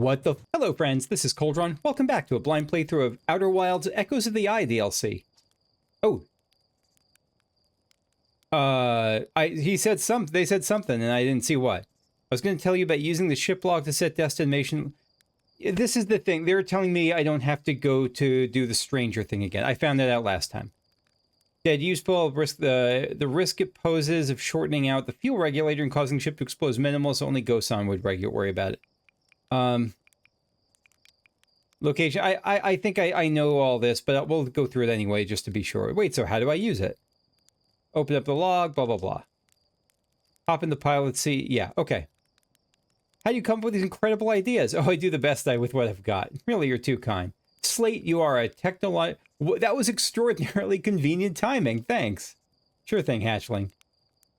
What the... Hello, friends. This is Coldron. Welcome back to a blind playthrough of Outer Wilds Echoes of the Eye DLC. Oh. They said something, and I didn't see what. I was going to tell you about using the ship log to set destination. This is the thing. They're telling me I don't have to go to do the stranger thing again. I found that out last time. Dead useful risk the risk it poses of shortening out the fuel regulator and causing the ship to explode is minimal, so only Gosan would worry about it. Location. I think I know all this, but we'll go through it anyway just to be sure. Wait, so how do I use it? Open up the log, blah, blah, blah. Hop in the pilot seat. Yeah, okay. How do you come up with these incredible ideas? Oh, I do the best with what I've got. Really, you're too kind. Slate, you are a that was extraordinarily convenient timing. Thanks. Sure thing, hatchling.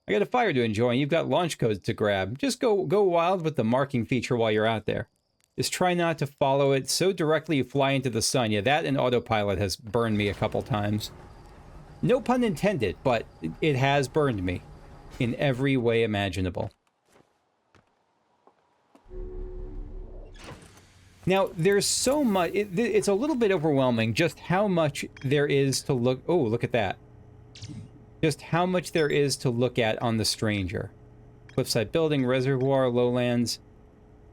I got a fire to enjoy, and you've got launch codes to grab. Just go wild with the marking feature while you're out there. Just try not to follow it so directly you fly into the sun. Yeah, that and autopilot has burned me a couple times. No pun intended, but it has burned me in every way imaginable. Now, there's so much... It's a little bit overwhelming just how much there is to look... Oh, look at that. Just how much there is to look at on the Stranger. Cliffside building, reservoir, lowlands.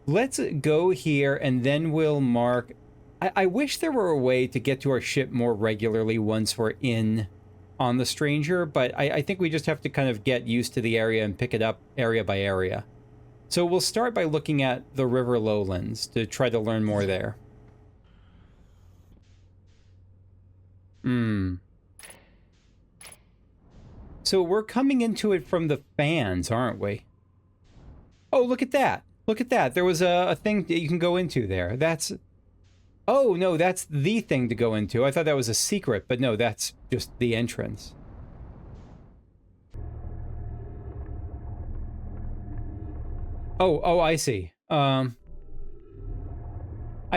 Let's go here, and then we'll mark... I wish there were a way to get to our ship more regularly once we're in on the Stranger, but I think we just have to kind of get used to the area and pick it up area by area. So we'll start by looking at the river lowlands to try to learn more there. So we're coming into it from the fans, aren't we? Oh, look at that. Look at that. There was a thing that you can go into there. That's... Oh, no, that's the thing to go into. I thought that was a secret, but no, that's just the entrance. Oh, I see. I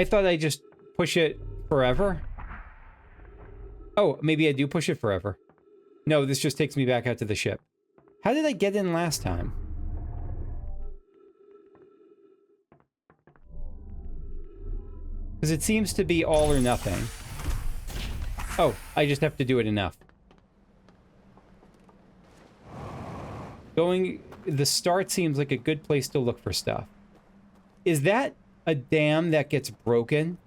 thought I just push it forever. Oh, maybe I do push it forever. No, this just takes me back out to the ship. How did I get in last time? Because it seems to be all or nothing. Oh, I just have to do it enough. The start seems like a good place to look for stuff. Is that a dam that gets broken?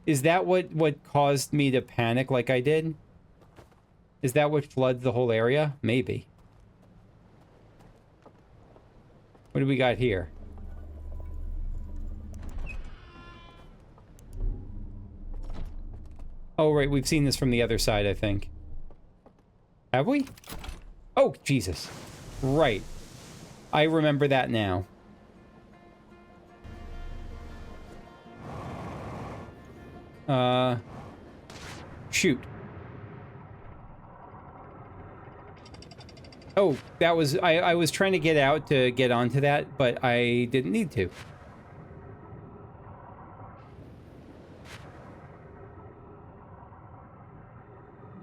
Is that what caused me to panic like I did? Is that what floods the whole area? Maybe. What do we got here? Oh, right, we've seen this from the other side, I think. Have we? Oh, Jesus. Right. I remember that now. Shoot. Oh, that was... I was trying to get out to get onto that, but I didn't need to.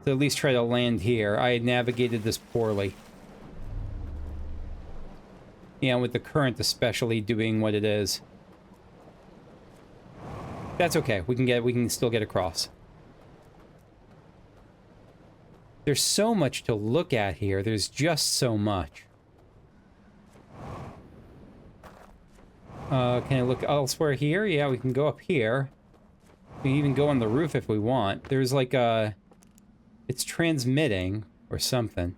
So at least try to land here. I navigated this poorly. Yeah, with the current especially doing what it is. That's okay. We can still get across. There's so much to look at here. There's just so much. Can I look elsewhere here? Yeah, we can go up here. We can even go on the roof if we want. There's like a... It's transmitting or something.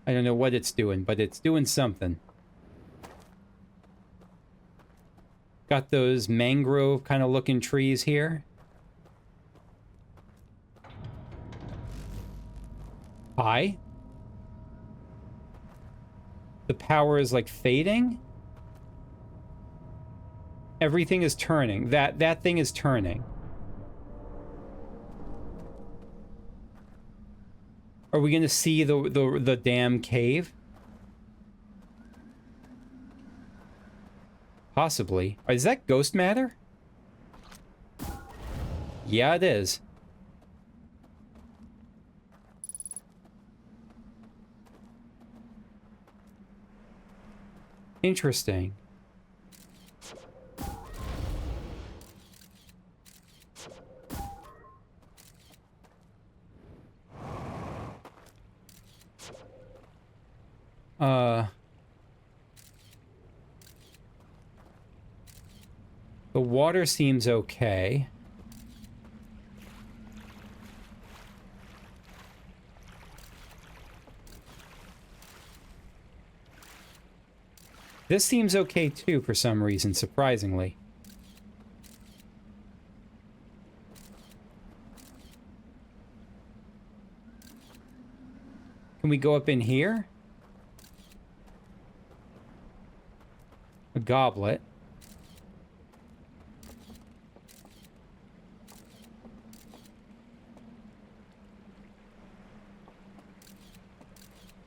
I don't know what it's doing, but it's doing something. Got those mangrove kind of looking trees here. Hi. The power is like fading. Everything is turning. That thing is turning. Are we gonna see the damn cave? Possibly. Is that ghost matter? Yeah, it is. Interesting. The water seems okay. This seems okay too for some reason, surprisingly. Can we go up in here? A goblet.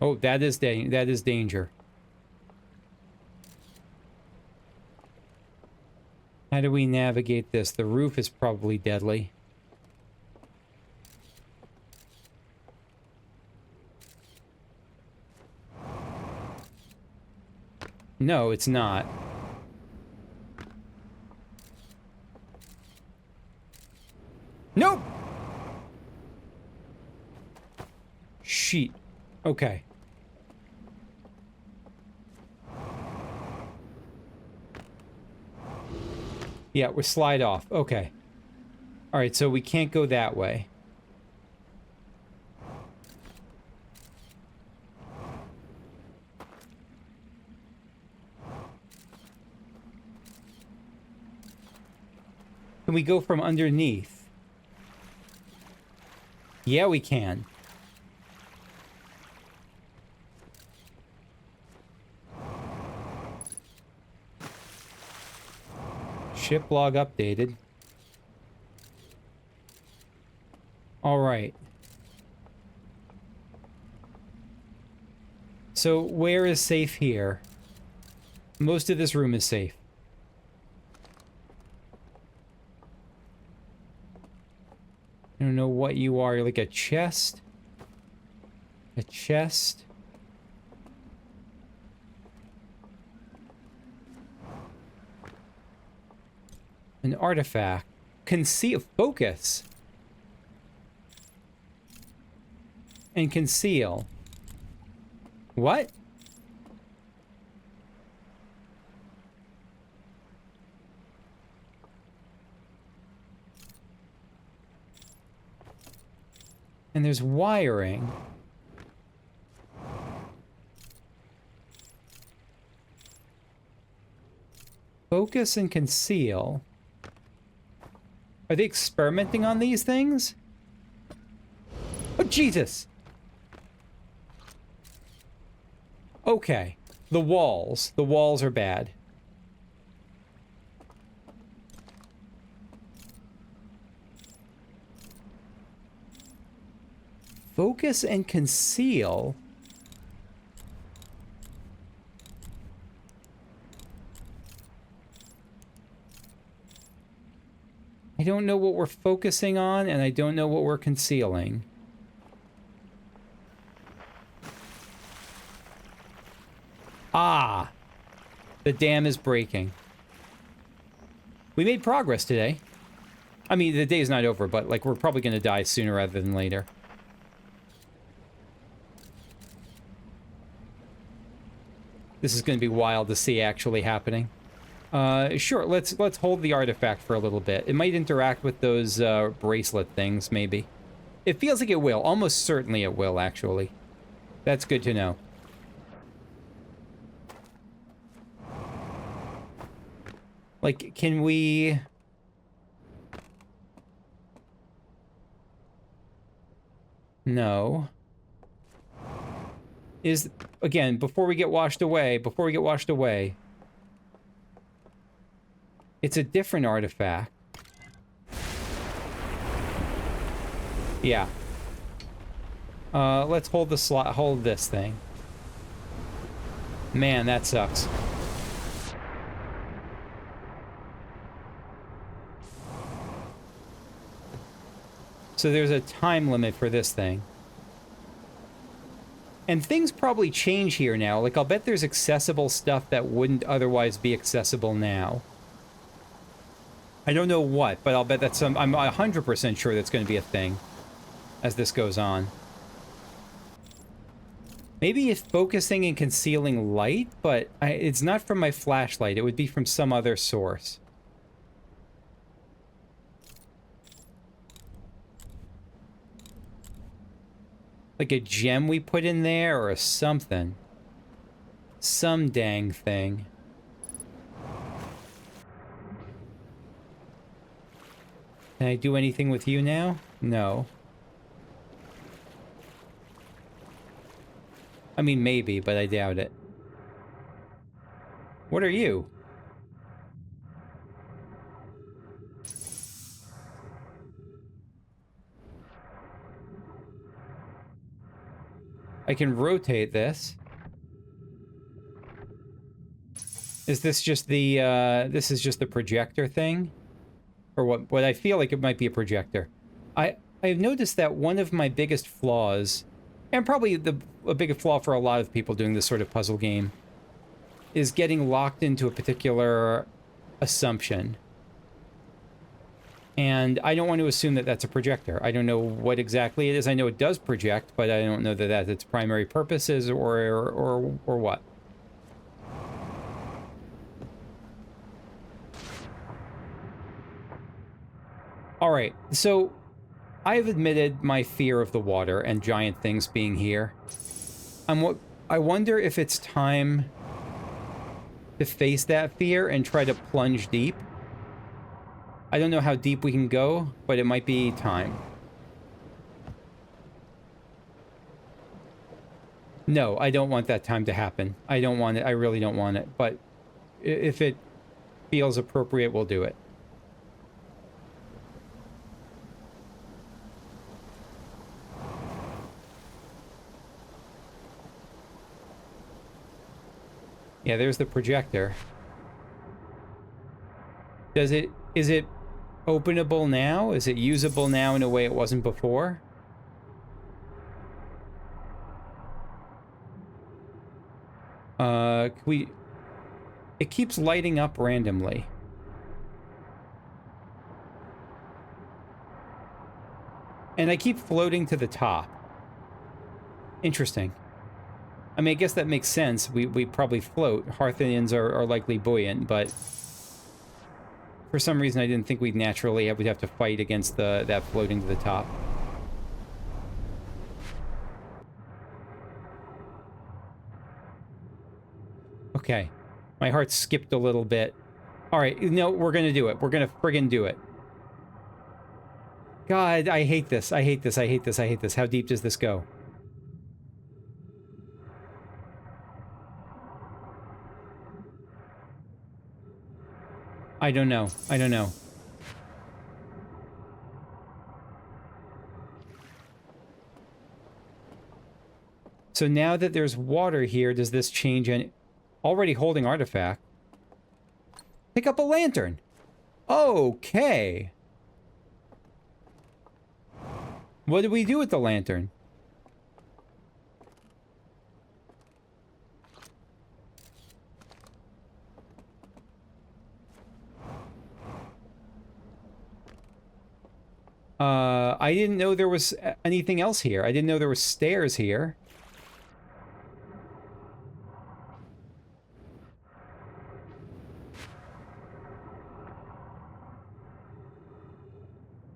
Oh, that is danger. How do we navigate this? The roof is probably deadly. No, it's not. Nope! Sheet. Okay. Yeah, we're slide off. Okay. Alright, so we can't go that way. Can we go from underneath? Yeah, we can. Ship log updated. All right. So where is safe here? Most of this room is safe. I don't know what you are. You're like a chest. A chest. An artifact. Conceal. Focus. And conceal. What? And there's wiring. Focus and conceal. Are they experimenting on these things? Oh, Jesus! Okay. The walls. The walls are bad. Focus and conceal. I don't know what we're focusing on, and I don't know what we're concealing. Ah! The dam is breaking. We made progress today. I mean, the day's not over, but, like, we're probably gonna die sooner rather than later. This is gonna be wild to see actually happening. Sure, let's hold the artifact for a little bit. It might interact with those, bracelet things, maybe. It feels like it will. Almost certainly it will, actually. That's good to know. Like, can we... No. Is... Again, before we get washed away... It's a different artifact. Yeah. Let's hold the slot. Hold this thing. Man, that sucks. So there's a time limit for this thing. And things probably change here now. Like, I'll bet there's accessible stuff that wouldn't otherwise be accessible now. I don't know what, but I'll bet that's some... I'm 100% sure that's going to be a thing as this goes on. Maybe it's focusing and concealing light, but it's not from my flashlight. It would be from some other source. Like a gem we put in there or something. Some dang thing. Can I do anything with you now? No. I mean, maybe, but I doubt it. What are you? I can rotate this. Is this just the, this is just the projector thing? Or what I feel like it might be a projector. I've noticed that one of my biggest flaws, and probably a big flaw for a lot of people doing this sort of puzzle game, is getting locked into a particular assumption. And I don't want to assume that that's a projector. I don't know what exactly it is. I know it does project, but I don't know that that's its primary purpose is or what. All right, so I've admitted my fear of the water and giant things being here. I wonder if it's time to face that fear and try to plunge deep. I don't know how deep we can go, but it might be time. No, I don't want that time to happen. I don't want it. I really don't want it. But if it feels appropriate, we'll do it. Yeah, there's the projector. Is it openable now? Is it usable now in a way it wasn't before? It keeps lighting up randomly. And I keep floating to the top. Interesting. I mean, I guess that makes sense. We probably float. Hearthians are likely buoyant, but for some reason I didn't think we'd naturally we'd have to fight against that floating to the top. Okay. My heart skipped a little bit. All right, no, we're gonna do it. We're gonna friggin' do it. God, I hate this. I hate this. I hate this. I hate this. How deep does this go? I don't know. I don't know. So now that there's water here, does this change any... Already holding artifact. Pick up a lantern. Okay. What do we do with the lantern? I didn't know there was anything else here. I didn't know there was stairs here.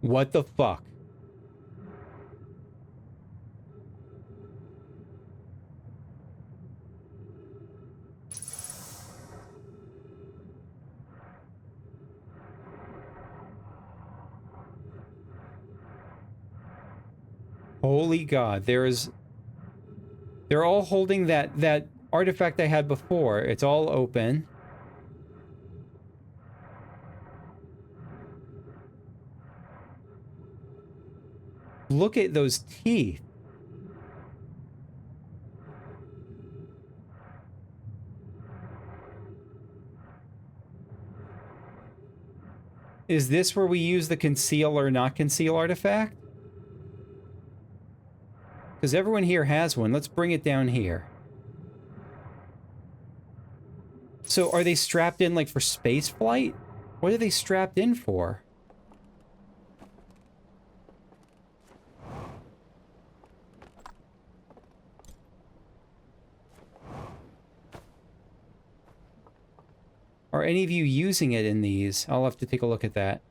What the fuck? Holy God, they're all holding that artifact I had before. It's all open. Look at those teeth. Is this where we use the conceal or not conceal artifact? Because everyone here has one. Let's bring it down here. So are they strapped in like for space flight? What are they strapped in for? Are any of you using it in these? I'll have to take a look at that.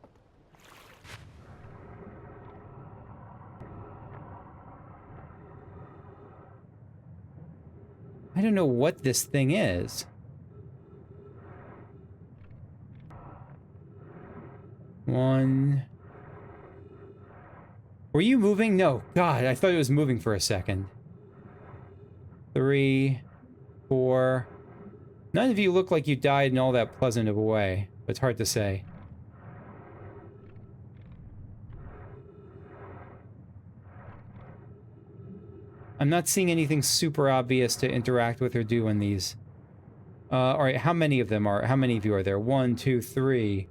I don't know what this thing is. One. Were you moving? No. God, I thought it was moving for a second. 3, 4. None of you look like you died in all that pleasant of a way, but it's hard to say. I'm not seeing anything super obvious to interact with or do in these. Alright, how many of them are... How many of you are there? 1, 2, 3,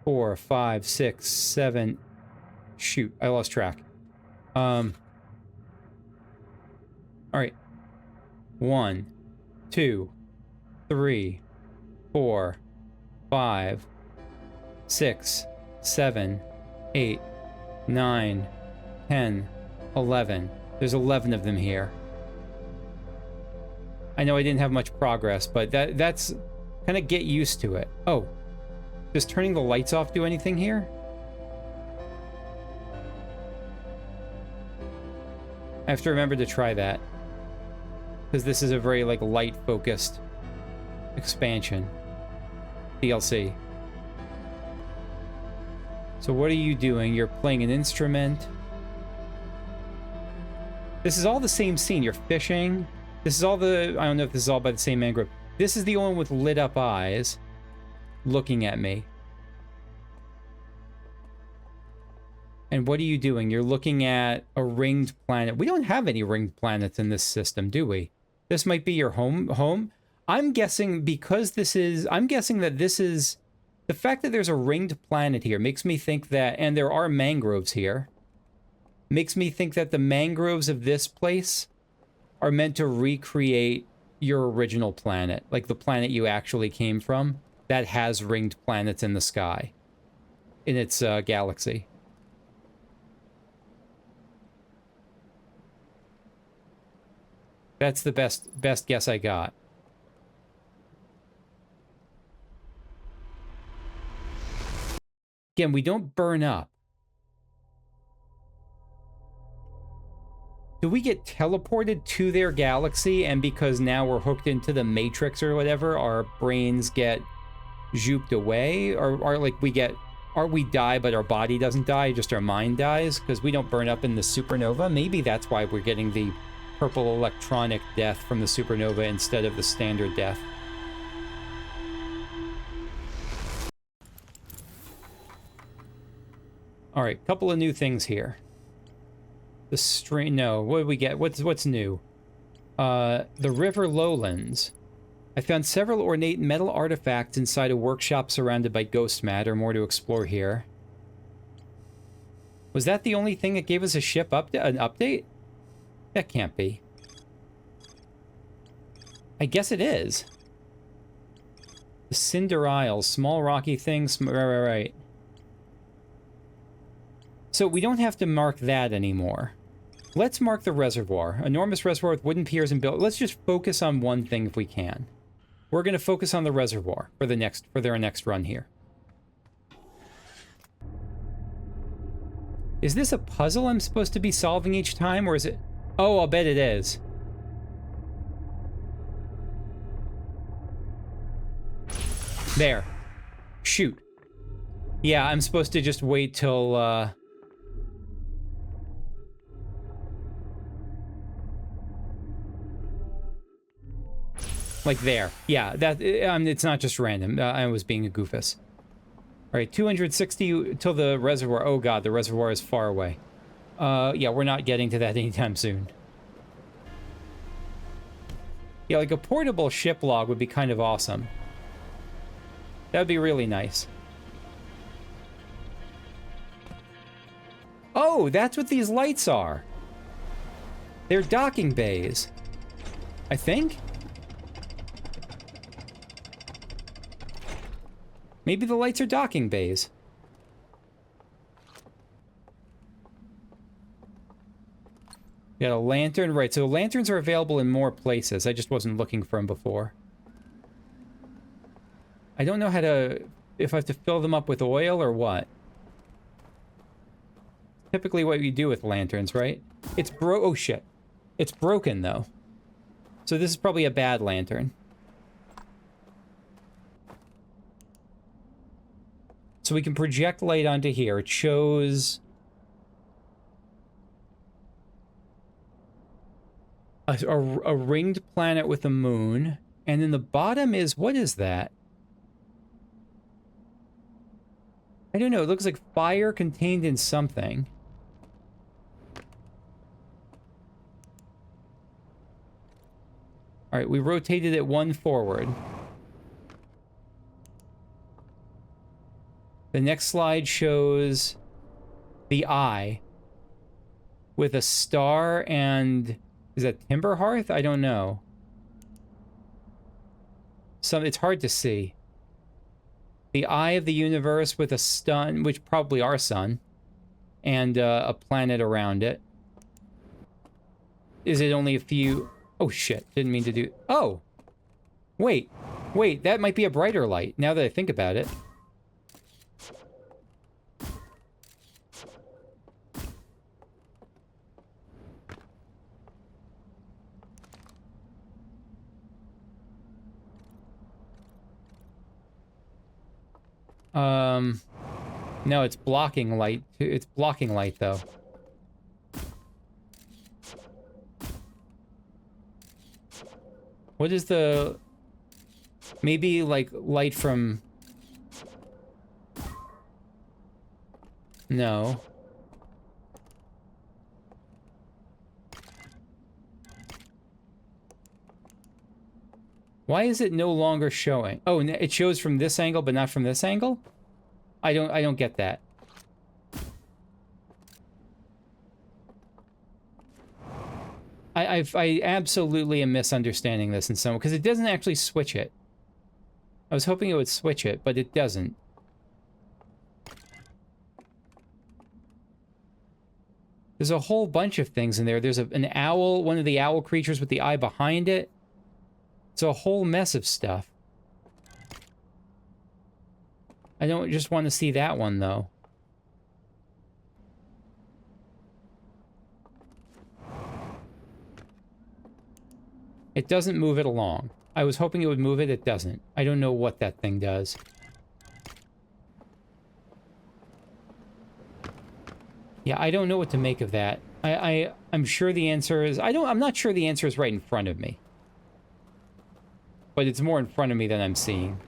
4, 5, 6, 7... Shoot, I lost track. Alright. 1, 2, 3, 4, 5, 6, 7, 8, 9, 10, 11. There's 11 of them here. I know I didn't have much progress, but that's... kind of get used to it. Oh. Does turning the lights off do anything here? I have to remember to try that. Because this is a very, like, light-focused expansion. DLC. So what are you doing? You're playing an instrument. This is all the same scene. You're fishing. This is all the... I don't know if this is all by the same man group. This is the one with lit-up eyes looking at me. And what are you doing? You're looking at a ringed planet. We don't have any ringed planets in this system, do we? This might be your home. I'm guessing because this is... I'm guessing that this is... The fact that there's a ringed planet here makes me think that... And there are mangroves here. Makes me think that the mangroves of this place are meant to recreate your original planet. Like the planet you actually came from. That has ringed planets in the sky. In its galaxy. That's the best guess I got. Again, we don't burn up. Do we get teleported to their galaxy, and because now we're hooked into the Matrix or whatever, our brains get zooped away? Or like we get... Or we die, but our body doesn't die, just our mind dies? Because we don't burn up in the supernova? Maybe that's why we're getting the purple electronic death from the supernova instead of the standard death. Alright, couple of new things here. The stream... No, what did we get? What's new? The river lowlands. I found several ornate metal artifacts inside a workshop surrounded by ghost matter. More to explore here. Was that the only thing that gave us a ship an update? That can't be. I guess it is. The Cinder Isles. Small rocky things. Right. So we don't have to mark that anymore. Let's mark the reservoir. Enormous reservoir with wooden piers and built. Let's just focus on one thing if we can. We're going to focus on the reservoir for their next run here. Is this a puzzle I'm supposed to be solving each time, or is it... Oh, I'll bet it is. There. Shoot. Yeah, I'm supposed to just wait till, like there. Yeah, that it's not just random. I was being a goofus. All right, 260 till the reservoir. Oh god, the reservoir is far away. Yeah, we're not getting to that anytime soon. Yeah, like a portable ship log would be kind of awesome. That would be really nice. Oh, that's what these lights are. They're docking bays. I think? Maybe the lights are docking bays. Got a lantern. Right, so lanterns are available in more places. I just wasn't looking for them before. I don't know how to... if I have to fill them up with oil or what. Typically what you do with lanterns, right? It's oh shit. It's broken, though. So this is probably a bad lantern. So we can project light onto here. It shows... a ringed planet with a moon. And then the bottom is... what is that? I don't know. It looks like fire contained in something. All right, we rotated it 1 forward. The next slide shows the eye with a star and... is that Timber Hearth? I don't know. It's hard to see. The eye of the universe with a sun, which probably our sun, and a planet around it. Is it only a few... oh shit, didn't mean to do... oh! Wait, that might be a brighter light, now that I think about it. No, it's blocking light. It's blocking light, though. What is the... maybe, like, light from... no. Why is it no longer showing? Oh, it shows from this angle, but not from this angle? I don't get that. I absolutely am misunderstanding this in some way, because it doesn't actually switch it. I was hoping it would switch it, but it doesn't. There's a whole bunch of things in there. There's an owl, one of the owl creatures with the eye behind it. It's a whole mess of stuff. I don't just want to see that one, though. It doesn't move it along. I was hoping it would move it. It doesn't. I don't know what that thing does. Yeah, I don't know what to make of that. I'm sure the answer is... I'm not sure the answer is right in front of me. But it's more in front of me than I'm seeing.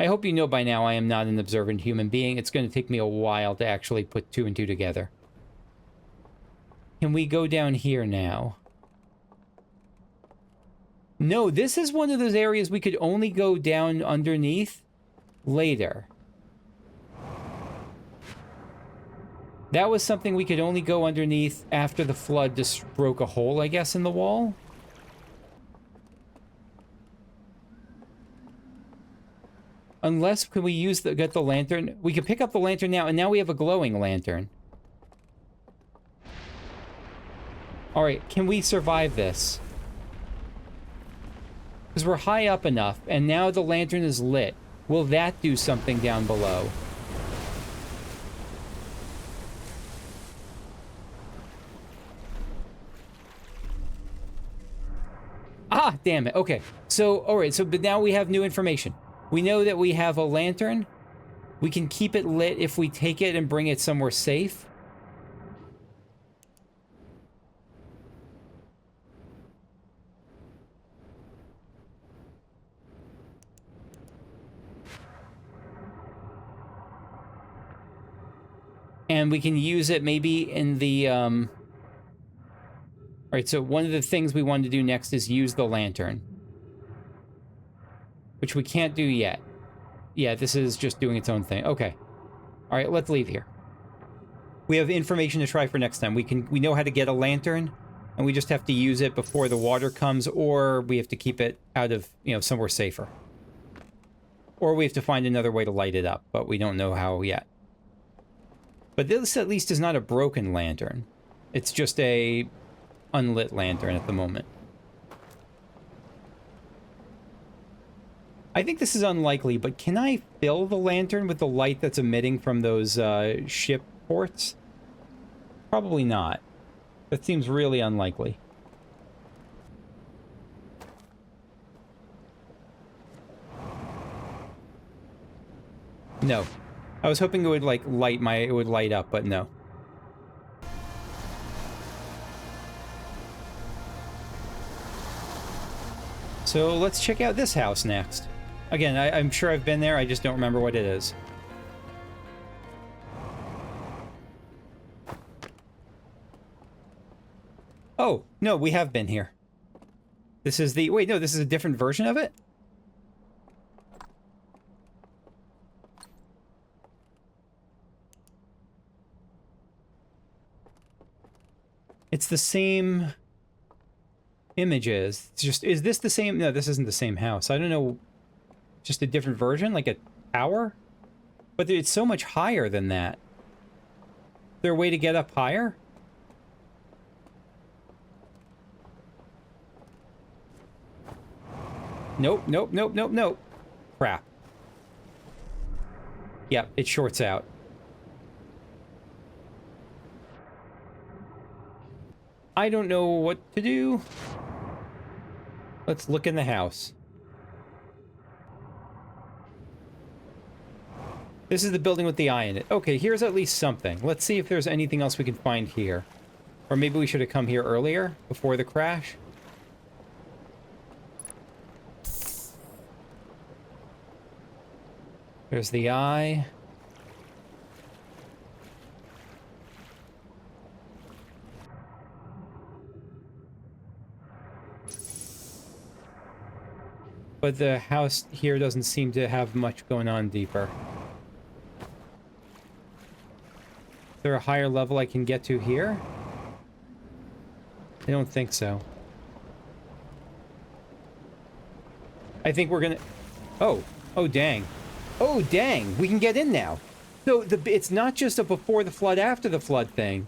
I hope you know by now I am not an observant human being. It's going to take me a while to actually put 2 and 2 together. Can we go down here now? No, this is one of those areas we could only go down underneath later. That was something we could only go underneath after the flood just broke a hole, I guess, in the wall. Unless, can we get the lantern? We can pick up the lantern now, and now we have a glowing lantern. Alright, can we survive this? Because we're high up enough, and now the lantern is lit. Will that do something down below? Ah, damn it. Okay. So, alright, but now we have new information. We know that we have a lantern. We can keep it lit if we take it and bring it somewhere safe. And we can use it maybe in the, Alright, so one of the things we wanted to do next is use the lantern. Which we can't do yet. Yeah, this is just doing its own thing. Okay. Alright, let's leave here. We have information to try for next time. We know how to get a lantern, and we just have to use it before the water comes, or we have to keep it out of, somewhere safer. Or we have to find another way to light it up, but we don't know how yet. But this at least is not a broken lantern. It's just a unlit lantern at the moment. I think this is unlikely, but can I fill the lantern with the light that's emitting from those ship ports? Probably not. That seems really unlikely. No. I was hoping it would, like, it would light up, but no. So let's check out this house next. Again, I'm sure I've been there, I just don't remember what it is. Oh, no, we have been here. This is the... Wait, no, this is a different version of it? It's the same images. It's just... Is this the same... No, this isn't the same house. I don't know. Just a different version? Like a tower? But it's so much higher than that. Is there a way to get up higher? Nope, nope, nope, nope, nope. Crap. Yep, it shorts out. I don't know what to do. Let's look in the house. This is the building with the eye in it. Okay, here's at least something. Let's see if there's anything else we can find here. Or maybe we should have come here earlier, before the crash. There's the eye. But the house here doesn't seem to have much going on deeper. Is there a higher level I can get to here? I don't think so. I think we're gonna... Oh. Oh, dang. Oh, dang. We can get in now. So it's not just a before the flood, after the flood thing.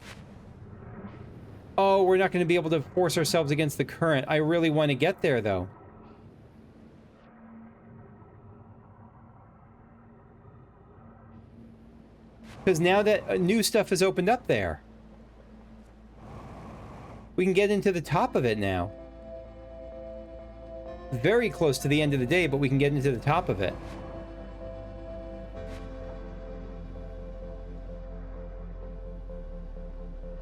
Oh, we're not going to be able to force ourselves against the current. I really want to get there, though. Because now that new stuff has opened up there. We can get into the top of it now. Very close to the end of the day, but we can get into the top of it.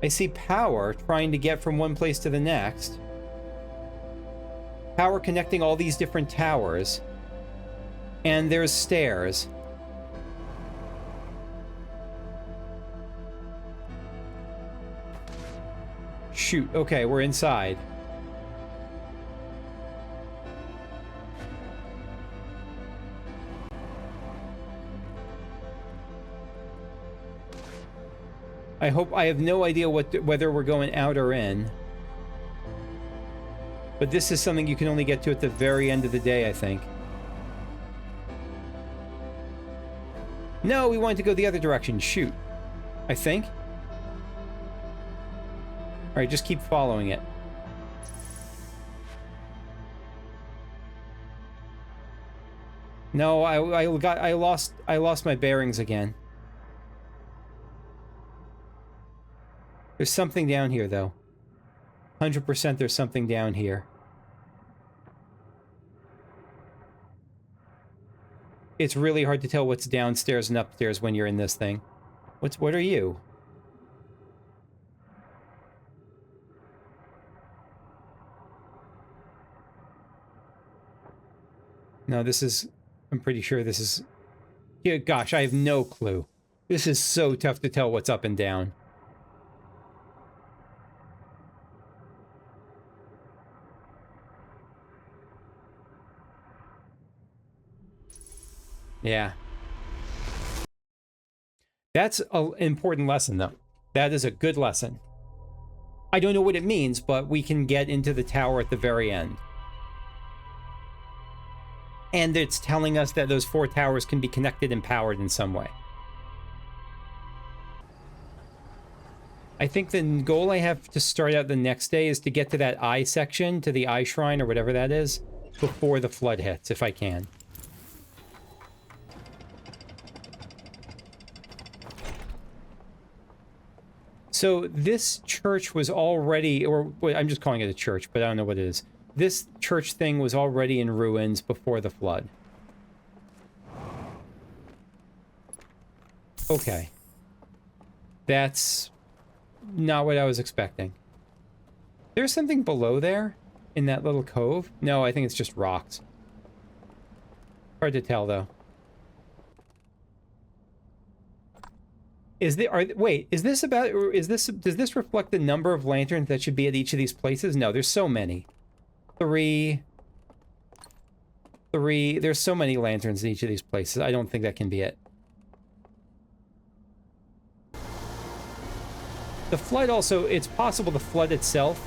I see power trying to get from one place to the next. Power connecting all these different towers. And there's stairs. Shoot, okay, we're inside. I have no idea whether we're going out or in. But this is something you can only get to at the very end of the day, I think. No, we wanted to go the other direction. Shoot. I think. Alright, just keep following it. No, I lost my bearings again. There's something down here, though. 100% there's something down here. It's really hard to tell what's downstairs and upstairs when you're in this thing. What are you? No, this is... I'm pretty sure this is... Yeah, gosh, I have no clue. This is so tough to tell what's up and down. Yeah. That's an important lesson, though. That is a good lesson. I don't know what it means, but we can get into the tower at the very end. And it's telling us that those 4 towers can be connected and powered in some way. I think the goal I have to start out the next day is to get to that eye section, to the eye shrine or whatever that is, before the flood hits, if I can. So this church was already, or wait, I'm just calling it a church, but I don't know what it is. This church thing was already in ruins before the flood. Okay. That's not what I was expecting. There's something below there in that little cove? No, I think it's just rocks. Hard to tell, though. Wait, is this about, or does this reflect the number of lanterns that should be at each of these places? No, there's so many. Three, there's so many lanterns in each of these places. I don't think that can be it. The flood also, it's possible the flood itself,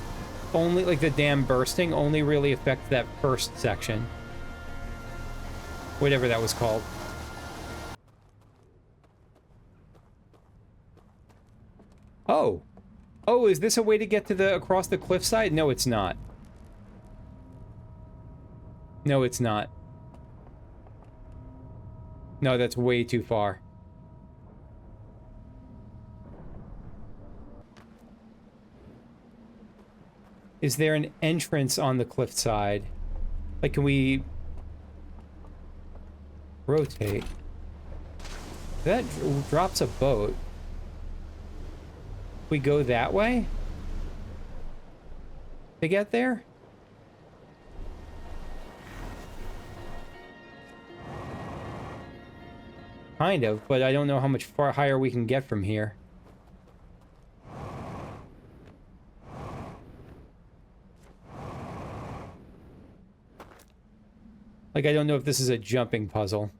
only, like the dam bursting, only really affects that first section. Whatever that was called. Oh. Oh, is this a way to get to the across the cliffside? No, it's not. No, it's not. No, that's way too far. Is there an entrance on the cliffside? Like, can we rotate? That drops a boat. We go that way to get there? Kind of, but I don't know how much far higher we can get from here. Like, I don't know if this is a jumping puzzle.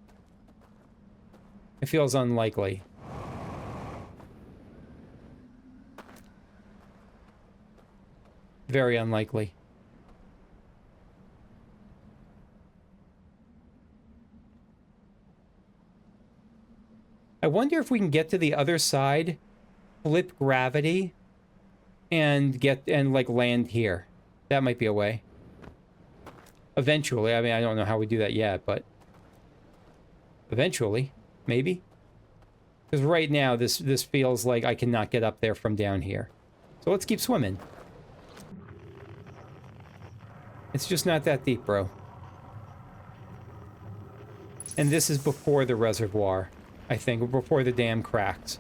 It feels unlikely. Very unlikely. I wonder if we can get to the other side, flip gravity, and like land here. That might be a way. Eventually. I mean, I don't know how we do that yet, but eventually, maybe. Because right now, this feels like I cannot get up there from down here. So let's keep swimming. It's just not that deep, bro. And this is before the reservoir, I think, or before the dam cracks.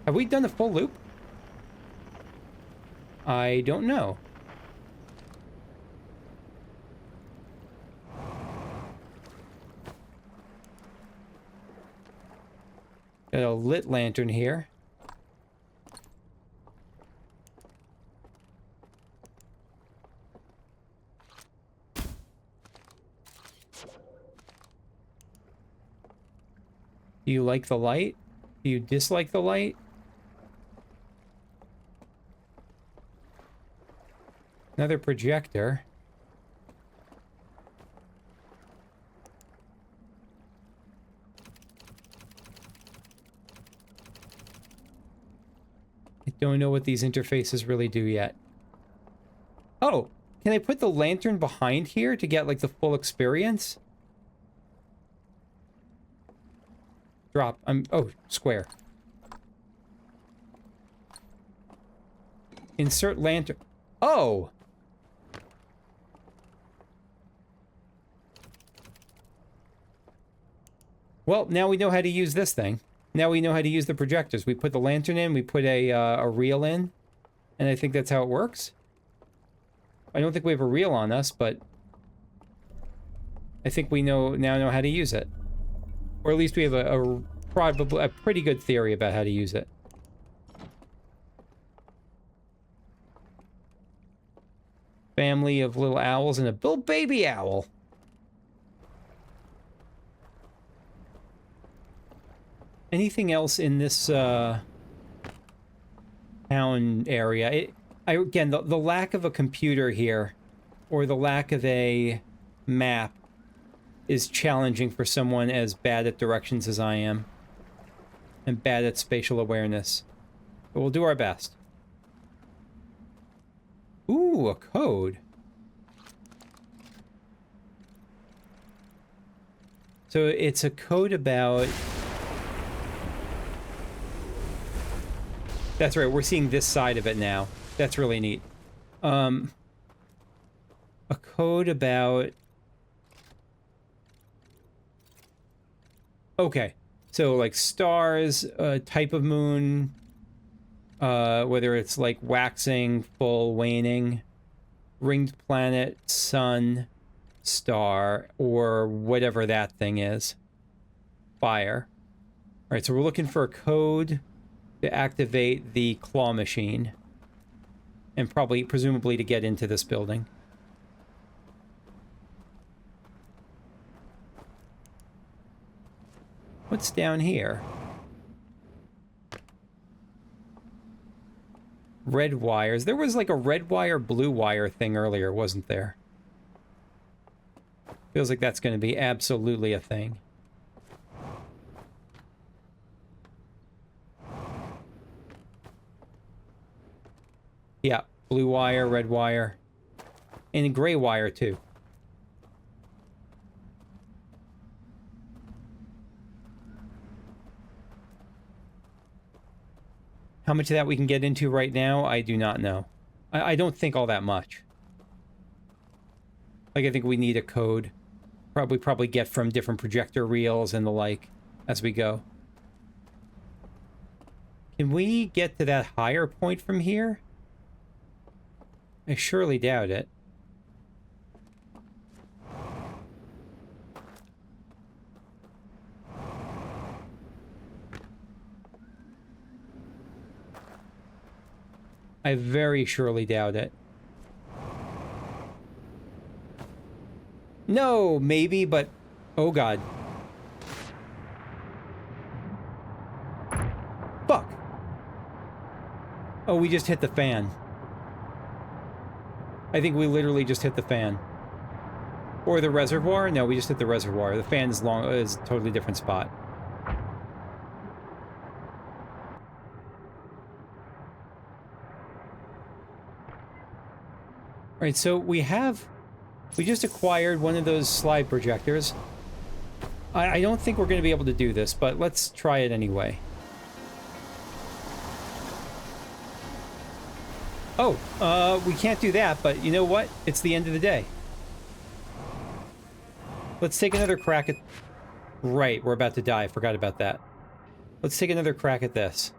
Have we done a full loop? I don't know. Got a lit lantern here. Do you like the light? Do you dislike the light? Another projector. I don't know what these interfaces really do yet. Oh, can I put the lantern behind here to get like the full experience? Drop. Oh, square. Insert lantern. Oh! Well, now we know how to use this thing. Now we know how to use the projectors. We put the lantern in, we put a reel in, and I think that's how it works. I don't think we have a reel on us, but I think we now know how to use it. Or at least we have probably a pretty good theory about how to use it. Family of little owls and a little baby owl. Anything else in this town area? Again, the lack of a computer here, or the lack of a map, is challenging for someone as bad at directions as I am. And bad at spatial awareness. But we'll do our best. Ooh, a code. So it's a code about That's right. We're seeing this side of it now. That's really neat. A code about... Okay. So, like, stars, type of moon, whether it's, like, waxing, full, waning, ringed planet, sun, star, or whatever that thing is. Fire. All right, so we're looking for a code to activate the claw machine. And probably, presumably, to get into this building. What's down here? Red wires. There was like a red wire, blue wire thing earlier, wasn't there? Feels like that's going to be absolutely a thing. Yeah, blue wire, red wire. And gray wire, too. How much of that we can get into right now, I do not know. I don't think all that much. Like, I think we need a code. Probably get from different projector reels and the like as we go. Can we get to that higher point from here? I surely doubt it. I very surely doubt it. No, maybe, but... Oh, God. Fuck! Oh, we just hit the fan. I think we literally just hit the fan. Or the reservoir? No, we just hit the reservoir. The fan is a totally different spot. Alright, so we just acquired one of those slide projectors. I don't think we're going to be able to do this, but let's try it anyway. Oh, we can't do that, but you know what? It's the end of the day. Let's take another crack at... Right, we're about to die. I forgot about that. Let's take another crack at this.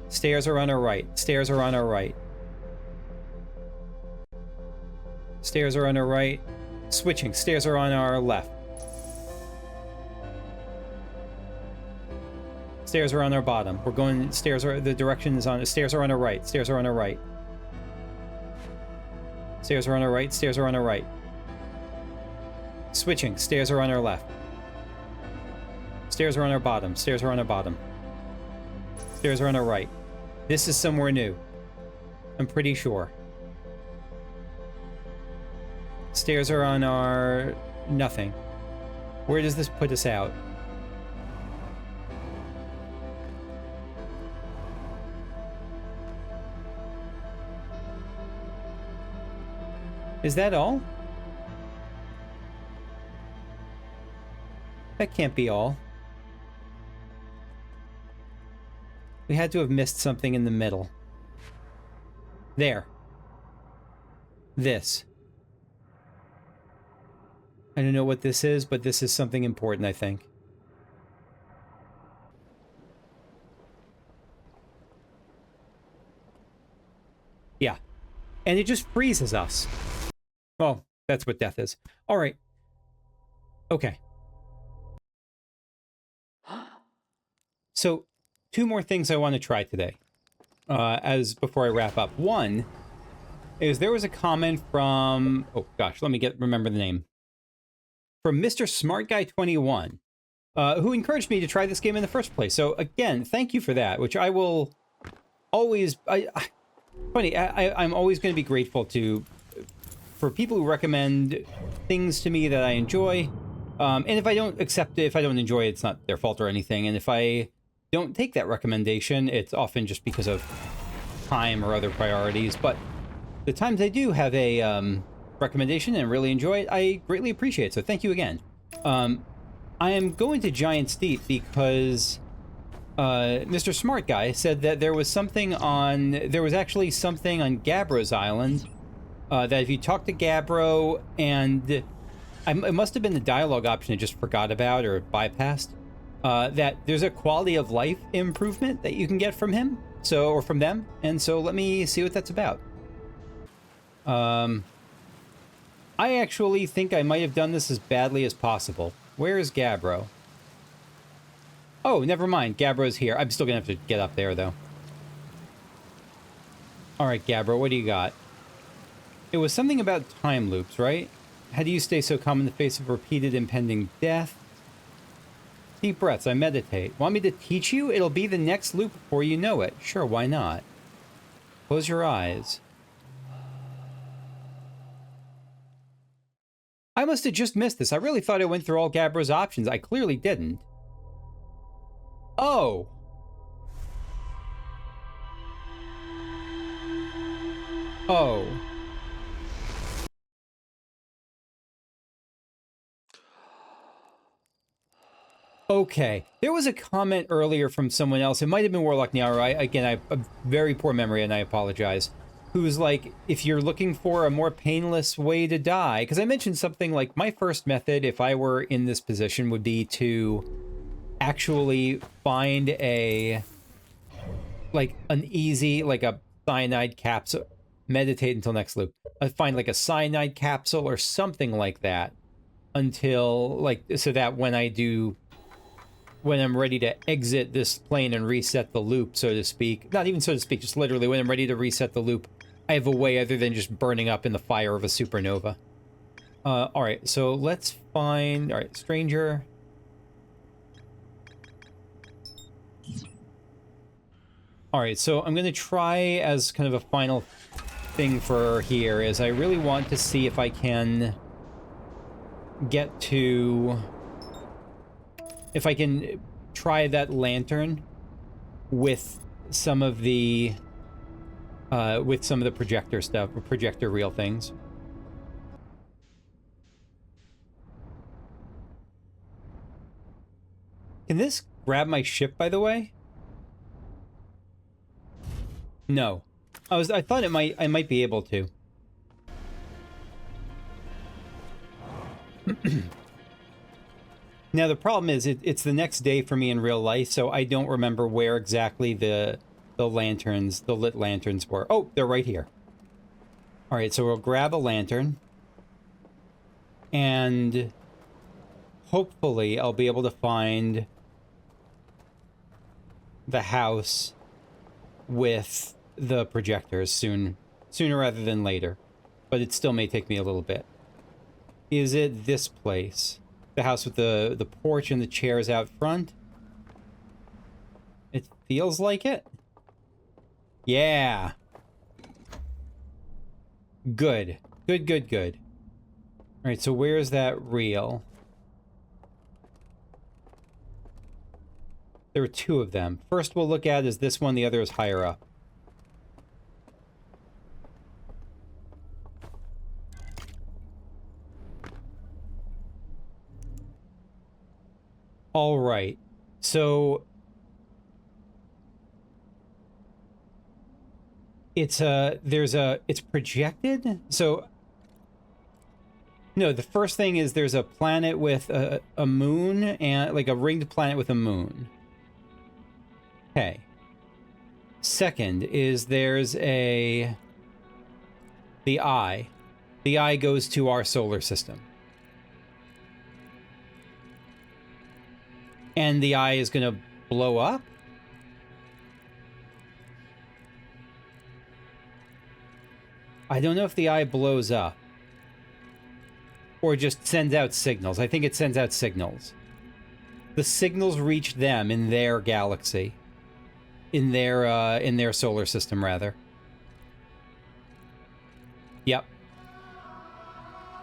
Stairs are on our right. Stairs are on our right. Stairs are on our right. Switching. Stairs are on our left. Stairs are on our bottom. We're going... Stairs are... The direction is on... Stairs are on our right. Stairs are on our right. Stairs are on our right. Stairs are on our right. Switching. Stairs are on our left. Stairs are on our bottom. Stairs are on our bottom. Stairs are on our right. This is somewhere new. I'm pretty sure. Stairs are on our... Nothing. Where does this put us out? Is that all? That can't be all. We had to have missed something in the middle. There. This. I don't know what this is, but this is something important, I think. Yeah. And it just freezes us. Well, that's what death is. All right. Okay. So, two more things I want to try today, before I wrap up. One is there was a comment from... Oh, gosh, let me remember the name. From Mr. Smart Guy 21, who encouraged me to try this game in the first place. So, again, thank you for that, which I will always... I'm always going to be grateful for people who recommend things to me that I enjoy. And if I don't accept it, if I don't enjoy it, it's not their fault or anything. And if I don't take that recommendation, it's often just because of time or other priorities. But the times I do have a recommendation and really enjoy it, I greatly appreciate it. So thank you again. I am going to Giant's Deep because Mr. Smart Guy said that there was actually something on Gabbro's island that if you talk to Gabbro, and it must have been the dialogue option I just forgot about or bypassed, that there's a quality of life improvement that you can get from him, or from them, and so let me see what that's about. I actually think I might have done this as badly as possible. Where is Gabbro? Oh, never mind. Gabbro's here. I'm still gonna have to get up there, though. Alright, Gabbro, what do you got? It was something about time loops, right? How do you stay so calm in the face of repeated impending death? Deep breaths, I meditate. Want me to teach you? It'll be the next loop before you know it. Sure, why not? Close your eyes. I must have just missed this. I really thought I went through all Gabbro's options. I clearly didn't. Oh. Oh. Okay. There was a comment earlier from someone else. It might have been Warlock Nyara. Again, I have a very poor memory, and I apologize. Who's like, if you're looking for a more painless way to die, because I mentioned something like my first method, if I were in this position, would be to actually find an easy, like a cyanide capsule, meditate until next loop. I'd find like a cyanide capsule or something like that until, so that when I'm ready to exit this plane and reset the loop, so to speak, not even so to speak, just literally when I'm ready to reset the loop, I have a way other than just burning up in the fire of a supernova. Alright, so let's find... Alright, stranger. Alright, so I'm going to try as kind of a final thing for here is I really want to see if I can get to... If I can try that lantern with some of the projector stuff, or projector real things. Can this grab my ship, by the way? No. I thought I might be able to. Now the problem is it's the next day for me in real life, so I don't remember where exactly the lit lanterns were. Oh, they're right here. All right, so we'll grab a lantern, and hopefully I'll be able to find the house with the projectors sooner rather than later, but it still may take me a little bit. Is it this place? The house with the porch and the chairs out front? It feels like it. Yeah. Good. Good. Alright, so where's that reel? There were two of them. First we'll look at is this one, the other is higher up. Alright, so... it's projected? So... No, the first thing is there's a planet with a moon, and like a ringed planet with a moon. Okay. Second is there's the eye. The eye goes to our solar system. And the eye is going to blow up? I don't know if the eye blows up. Or just sends out signals. I think it sends out signals. The signals reach them in their galaxy. In their solar system, rather. Yep.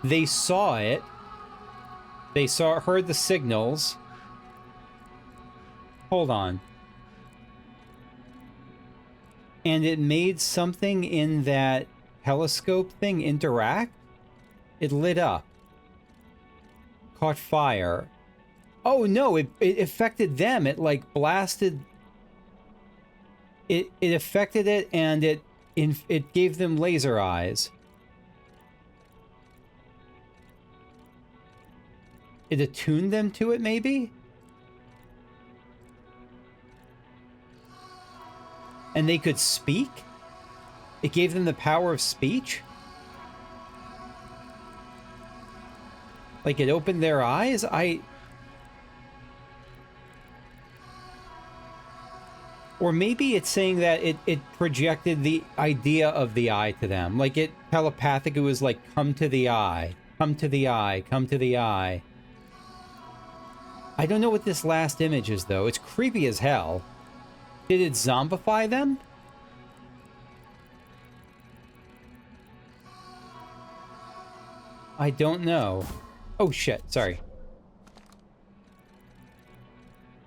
They saw it. They heard the signals. Hold on. And it made something in that telescope thing interact? It lit up. Caught fire. Oh no, it affected them. It like blasted. It affected it, and it gave them laser eyes. It attuned them to it, maybe? And they could speak? It gave them the power of speech? Like it opened their eyes? Or maybe it's saying that it projected the idea of the eye to them. Like it telepathic, it was like, come to the eye, come to the eye, come to the eye. I don't know what this last image is, though. It's creepy as hell. Did it zombify them? I don't know. Oh, shit. Sorry.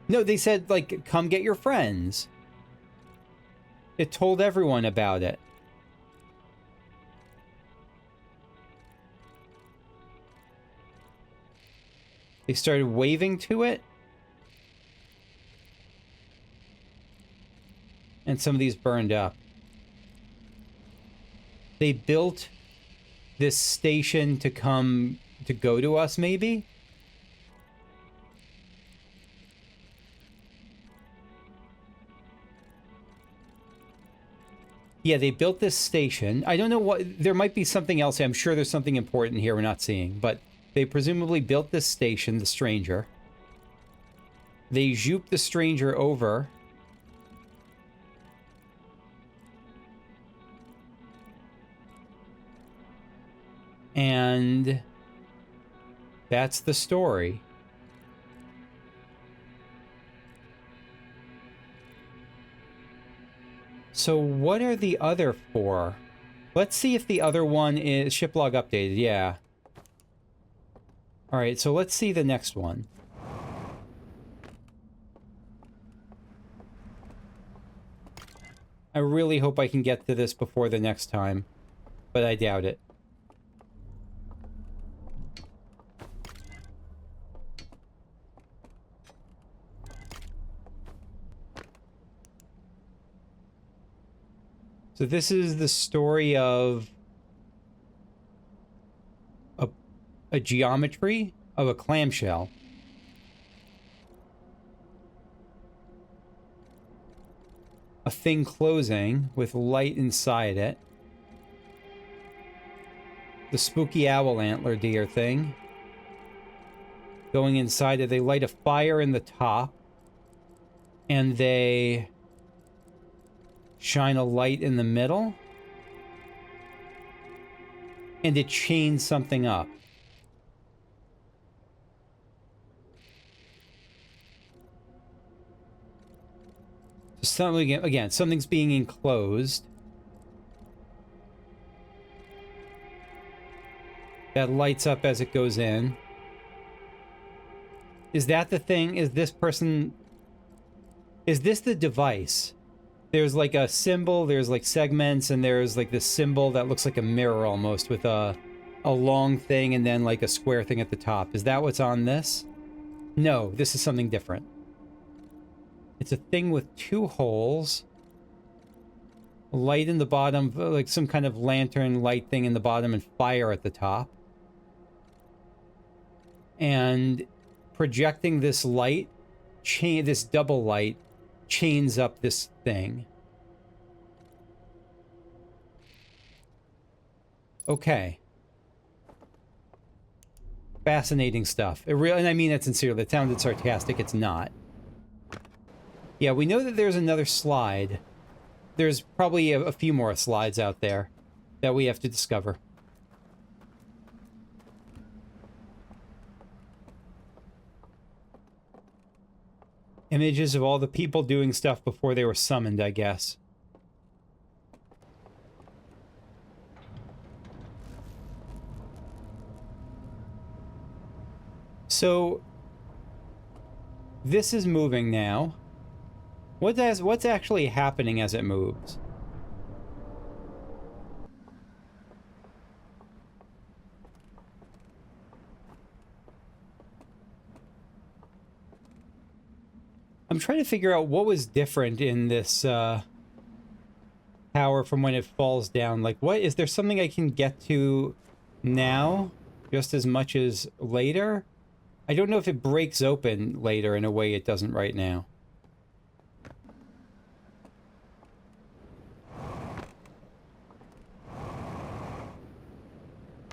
No, they said, like, come get your friends. It told everyone about it. They started waving to it. And some of these burned up. They built this station to go to us, maybe? Yeah, they built this station. I don't know what... There might be something else. I'm sure there's something important here we're not seeing. But they presumably built this station, the stranger. They zooped the stranger over. And that's the story. So what are the other four? Let's see if the other one is ship log updated. Yeah. All right, so let's see the next one. I really hope I can get to this before the next time, but I doubt it. So this is the story of a geometry of a clamshell. A thing closing with light inside it. The spooky owl antler deer thing. Going inside it, they light a fire in the top. And they shine a light in the middle. And it chains something up. Something, again, something's being enclosed. That lights up as it goes in. Is that the thing? Is this person... Is this the device? There's like a symbol, there's like segments, and there's like this symbol that looks like a mirror almost with a long thing and then like a square thing at the top. Is that what's on this? No, this is something different. It's a thing with two holes. Light in the bottom, like some kind of lantern light thing in the bottom and fire at the top. And projecting this light, this double light, chains up this thing. Okay. Fascinating stuff. It really, and I mean that sincerely. It sounded sarcastic. It's not. Yeah, we know that there's another slide. There's probably a few more slides out there that we have to discover. Images of all the people doing stuff before they were summoned, I guess. So, this is moving now. What's actually happening as it moves? I'm trying to figure out what was different in this tower from when it falls down. Like, what is there something I can get to now just as much as later? I don't know if it breaks open later in a way it doesn't right now.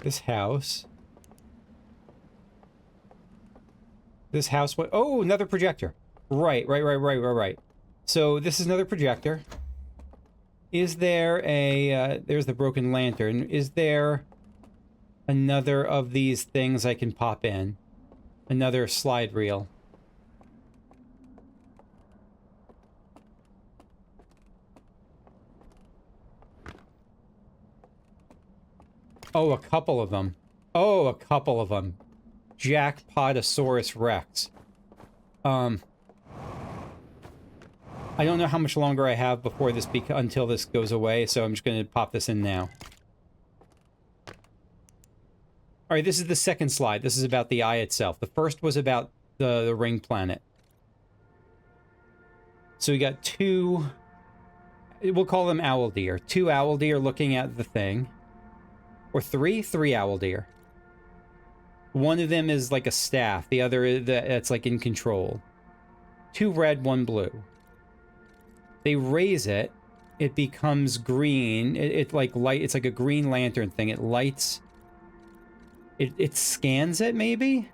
This house. This house, what? Oh, another projector. Right. So this is another projector. Is there a, there's the broken lantern. Is there another of these things I can pop in? Another slide reel. Oh, a couple of them. Oh, a couple of them. Jackpotosaurus Rex. I don't know how much longer I have before this until this goes away, so I'm just going to pop this in now. All right, this is the second slide. This is about the eye itself. The first was about the ring planet. So we got two, we'll call them Owldeer. Two Owldeer looking at the thing. Or three Owldeer. One of them is like a staff. The other is that's like in control. Two red, one blue. They raise it. It becomes green. It's like a green lantern thing. It lights. It scans it, maybe?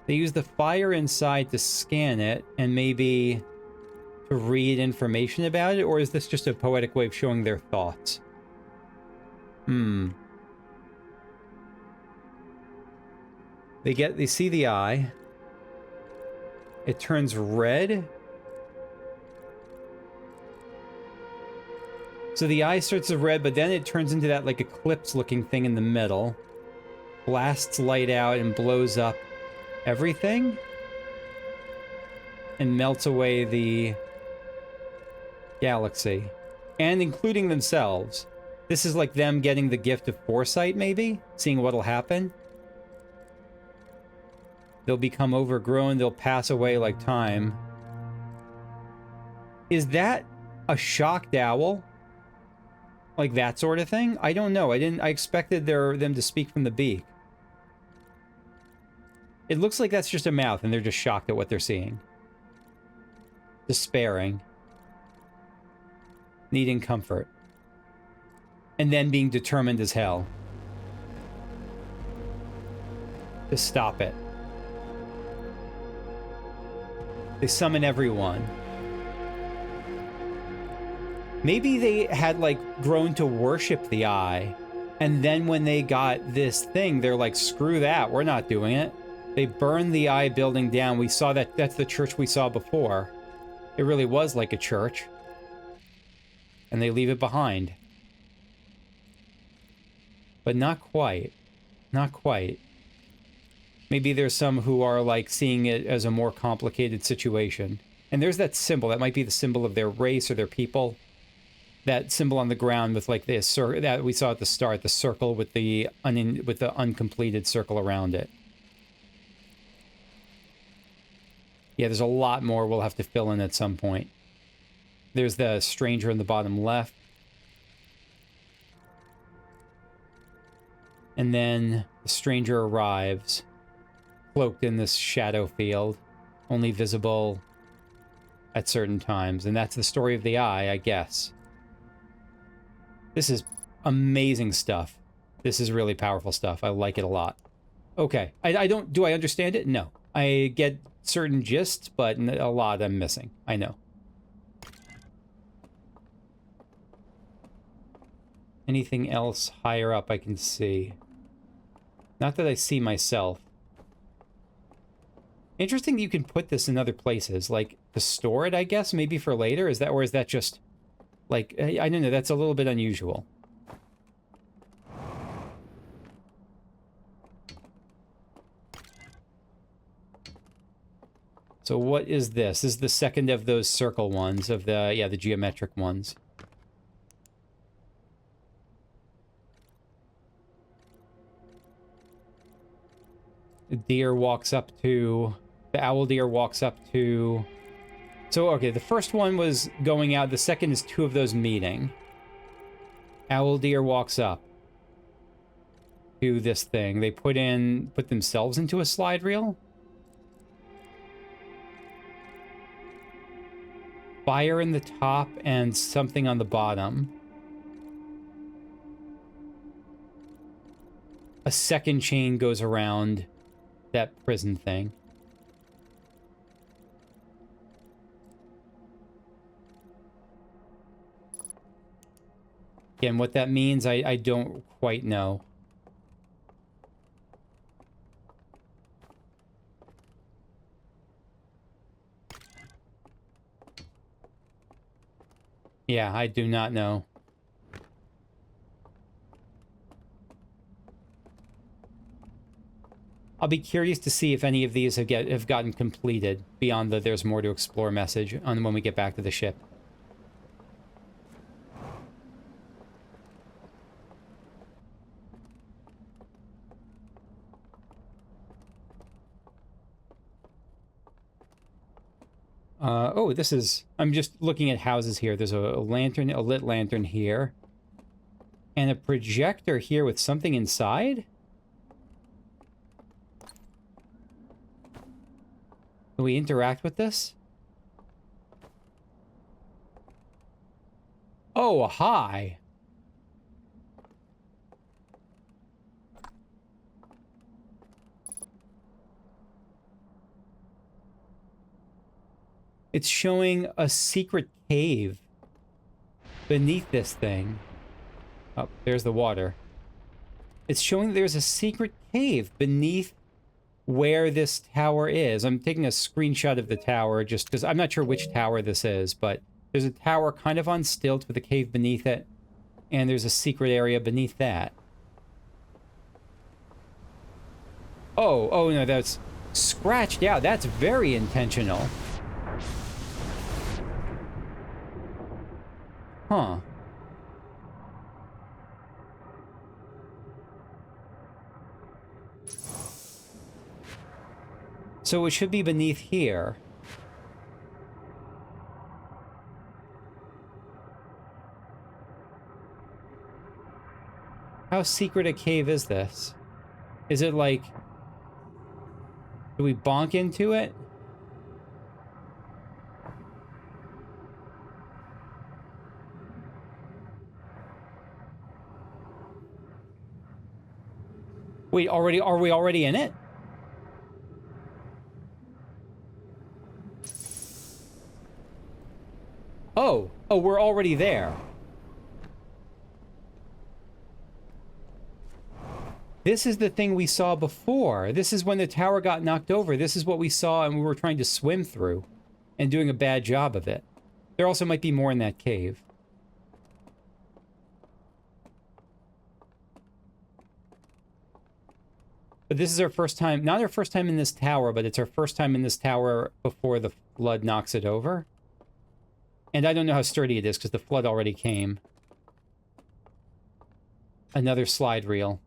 They use the fire inside to scan it and maybe to read information about it, or is this just a poetic way of showing their thoughts? They see the eye. It turns red. So the eye starts as red, but then it turns into that like eclipse-looking thing in the middle. Blasts light out and blows up everything. And melts away the galaxy. And including themselves. This is like them getting the gift of foresight, maybe? Seeing what'll happen. They'll become overgrown. They'll pass away like time. Is that a shocked owl? Like that sort of thing? I don't know. I expected them to speak from the beak. It looks like that's just a mouth and they're just shocked at what they're seeing. Despairing. Needing comfort. And then being determined as hell to stop it. They summon everyone. Maybe they had, like, grown to worship the eye, and then when they got this thing, they're like, screw that, we're not doing it. They burned the eye building down. We saw that, that's the church we saw before. It really was like a church. And they leave it behind. But not quite. Not quite. Maybe there's some who are, like, seeing it as a more complicated situation. And there's that symbol. That might be the symbol of their race or their people. That symbol on the ground with, like, this that we saw at the start, the circle with the uncompleted circle around it. Yeah, there's a lot more we'll have to fill in at some point. There's the stranger in the bottom left. And then the stranger arrives, cloaked in this shadow field, only visible at certain times. And that's the story of the eye, I guess. This is amazing stuff. This is really powerful stuff. I like it a lot. Okay. Do I understand it? No. I get certain gists, but a lot I'm missing. I know. Anything else higher up I can see? Not that I see myself. Interesting that you can put this in other places, like to store it, I guess, maybe for later. Is that, or is that just like, I don't know, that's a little bit unusual. So what is this? This is the second of those circle ones, of the, yeah, the geometric ones. The deer walks up to The Owldeer walks up to... So, okay, the first one was going out. The second is two of those meeting. Owldeer walks up to this thing. They put themselves into a slide reel. Fire in the top and something on the bottom. A second chain goes around that prison thing. Again, what that means, I don't quite know. Yeah, I do not know. I'll be curious to see if any of these have gotten completed beyond the "there's more to explore" message on when we get back to the ship. Oh, this is... I'm just looking at houses here. There's a lantern, a lit lantern here. And a projector here with something inside? Can we interact with this? Oh, hi! It's showing a secret cave beneath this thing. Oh, there's the water. It's showing there's a secret cave beneath where this tower is. I'm taking a screenshot of the tower just because I'm not sure which tower this is, but there's a tower kind of on stilts with a cave beneath it, and there's a secret area beneath that. Oh no, that's scratched out. That's very intentional. Huh. So it should be beneath here. How secret a cave is this? Is it like... Do we bonk into it? Wait, are we already in it? Oh, we're already there. This is the thing we saw before. This is when the tower got knocked over. This is what we saw and we were trying to swim through and doing a bad job of it. There also might be more in that cave. But this is our first time, not our first time in this tower, but it's our first time in this tower before the flood knocks it over. And I don't know how sturdy it is because the flood already came. Another slide reel.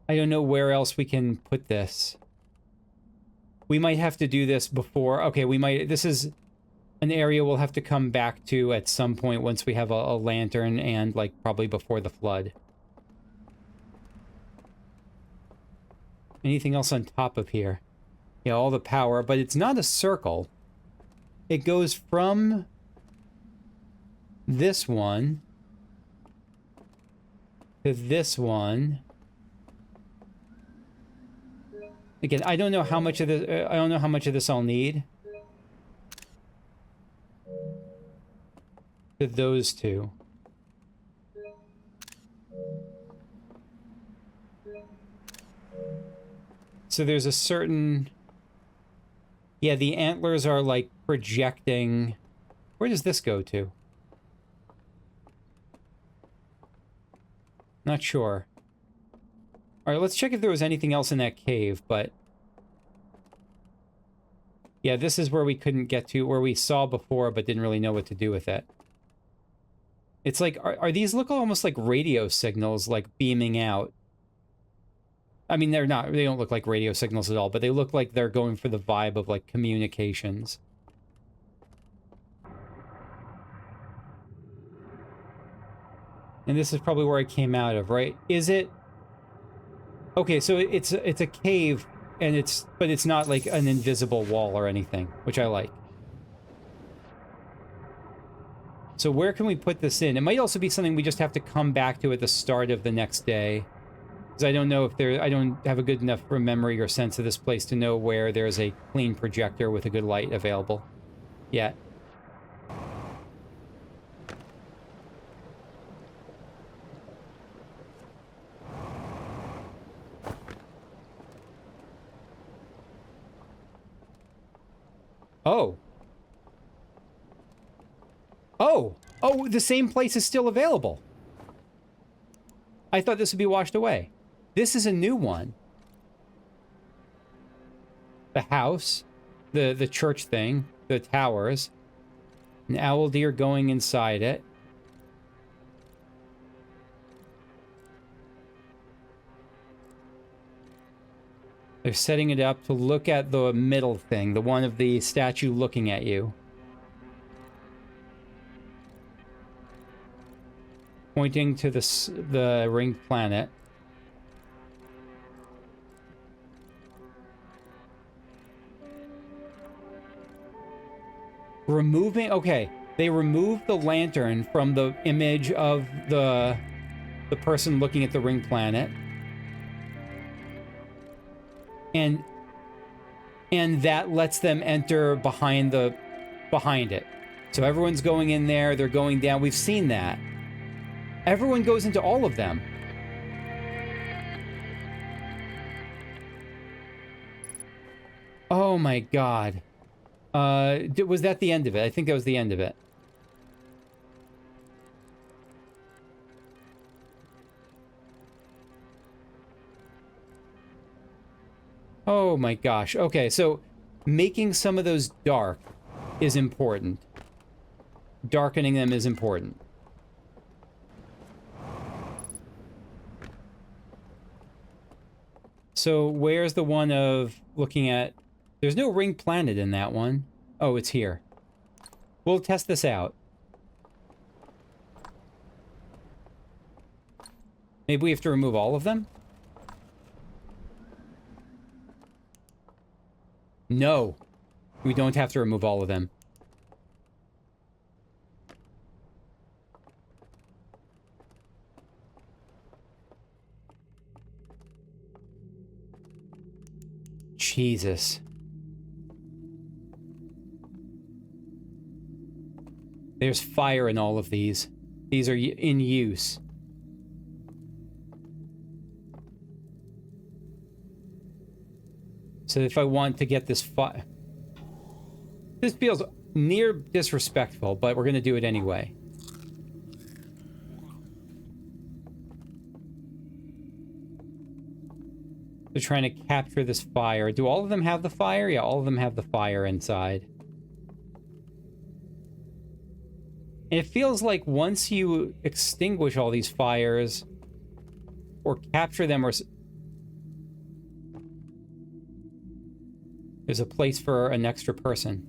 I don't know where else we can put this. We might have to do this before. Okay, we might... This is an area we'll have to come back to at some point once we have a lantern and, like, probably before the flood. Anything else on top of here? Yeah, all the power, but it's not a circle. It goes from this one to this one. Again, I don't know how much of this. I don't know how much of this I'll need. To those two. So there's a certain... Yeah, the antlers are like projecting... Where does this go to? Not sure. Alright, let's check if there was anything else in that cave, but... Yeah, this is where we couldn't get to, where we saw before but didn't really know what to do with it. It's like, are these look almost like radio signals, like beaming out? I mean, they're not, they don't look like radio signals at all, but they look like they're going for the vibe of like communications. And this is probably where I came out of, right? Is it? Okay, so it's a cave, and but it's not like an invisible wall or anything, which I like. So where can we put this in? It might also be something we just have to come back to at the start of the next day. Because I don't know if I don't have a good enough memory or sense of this place to know where there's a clean projector with a good light available yet. Oh. Oh! Oh, the same place is still available. I thought this would be washed away. This is a new one. The house, the church thing, the towers, an Owldeer going inside it. They're setting it up to look at the middle thing, the one of the statue looking at you. Pointing to the ring planet. Removing, okay, they removed the lantern from the image of the person looking at the ring planet. And that lets them enter behind it. So everyone's going in there, they're going down. We've seen that. Everyone goes into all of them. Oh my god. Was that the end of it? I think that was the end of it. Oh my gosh. Okay, so making some of those dark is important. Darkening them is important. So where's the one of looking at... There's no ring planet in that one. Oh, it's here. We'll test this out. Maybe we have to remove all of them? No. We don't have to remove all of them. Jesus. There's fire in all of these. These are in use. So if I want to get this fire... This feels near disrespectful, but we're going to do it anyway. They're trying to capture this fire. Do all of them have the fire? Yeah, all of them have the fire inside. And it feels like once you extinguish all these fires, or capture them, or... There's a place for an extra person.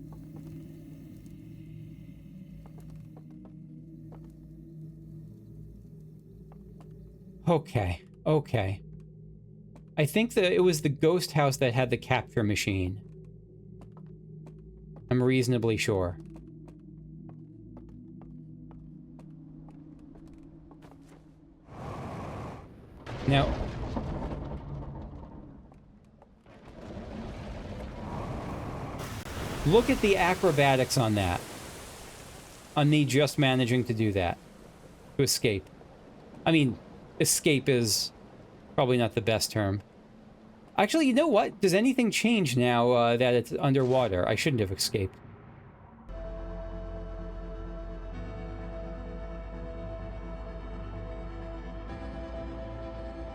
Okay, okay. I think that it was the ghost house that had the capture machine. I'm reasonably sure. Now... Look at the acrobatics on that. On me just managing to do that. To escape. I mean, escape is probably not the best term. Actually, you know what? Does anything change now that it's underwater? I shouldn't have escaped.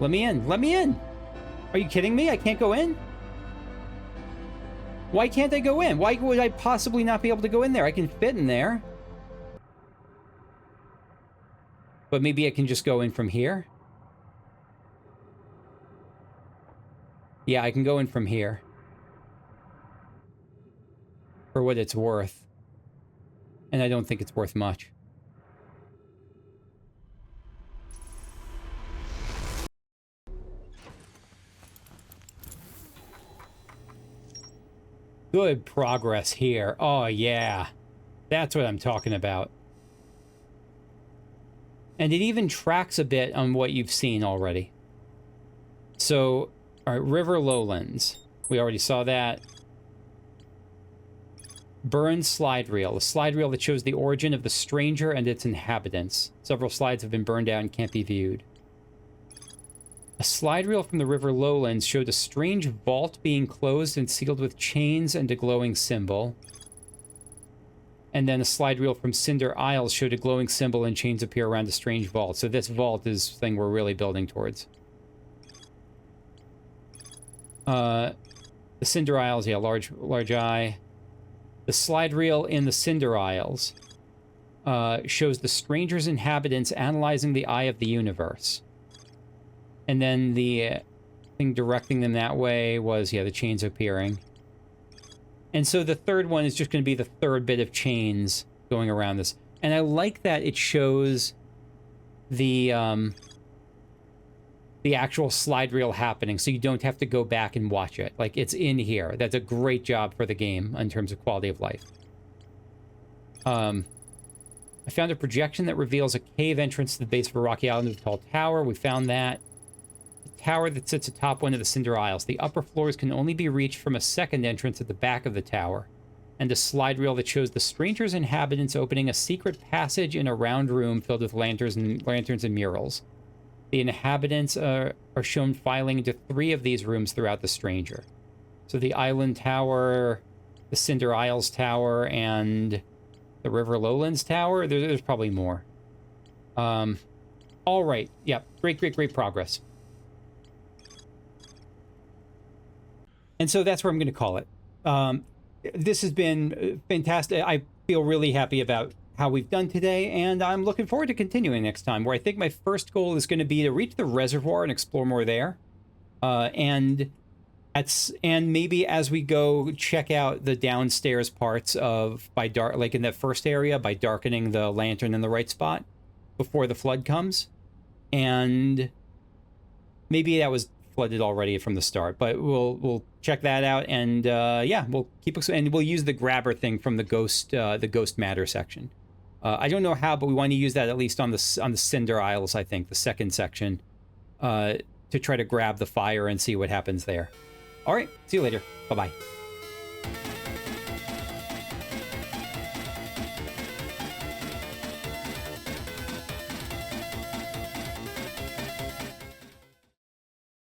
Let me in. Let me in! Are you kidding me? I can't go in? Why can't I go in? Why would I possibly not be able to go in there? I can fit in there. But maybe I can just go in from here. Yeah, I can go in from here. For what it's worth. And I don't think it's worth much. Good progress here. Oh, yeah. That's what I'm talking about. And it even tracks a bit on what you've seen already. So, all right, River Lowlands. We already saw that. Burned slide reel. A slide reel that shows the origin of the stranger and its inhabitants. Several slides have been burned out and can't be viewed. A slide reel from the River Lowlands showed a strange vault being closed and sealed with chains and a glowing symbol. And then a slide reel from Cinder Isles showed a glowing symbol and chains appear around a strange vault. So this vault is the thing we're really building towards. The Cinder Isles, yeah, large eye. The slide reel in the Cinder Isles shows the stranger's inhabitants analyzing the eye of the universe. And then the thing directing them that way was, yeah, the chains appearing. And so the third one is just going to be the third bit of chains going around this. And I like that it shows the actual slide reel happening, so you don't have to go back and watch it. Like, it's in here. That's a great job for the game in terms of quality of life. I found a projection that reveals a cave entrance to the base of a rocky island with a tall tower. We found that. Tower that sits atop one of the Cinder Isles. The upper floors can only be reached from a second entrance at the back of the tower, and a slide reel that shows the stranger's inhabitants opening a secret passage in a round room filled with lanterns and murals. The inhabitants are shown filing into 3 of these rooms throughout the stranger. So the Island Tower, the Cinder Isles Tower, and the River Lowlands Tower. There's probably more. All right. Yep. Great progress. And so that's where I'm going to call it. This has been fantastic. I feel really happy about how we've done today, and I'm looking forward to continuing next time, where I think my first goal is going to be to reach the reservoir and explore more there. And maybe as we go, check out the downstairs parts of, like in that first area, by darkening the lantern in the right spot before the flood comes. And maybe that was flooded already from the start, but we'll check that out, and yeah, we'll keep, and we'll use the grabber thing from the ghost matter section. I don't know how, but we want to use that at least on the Cinder Isles, I think, the second section, to try to grab the fire and see what happens there. All right, see you later. Bye-bye.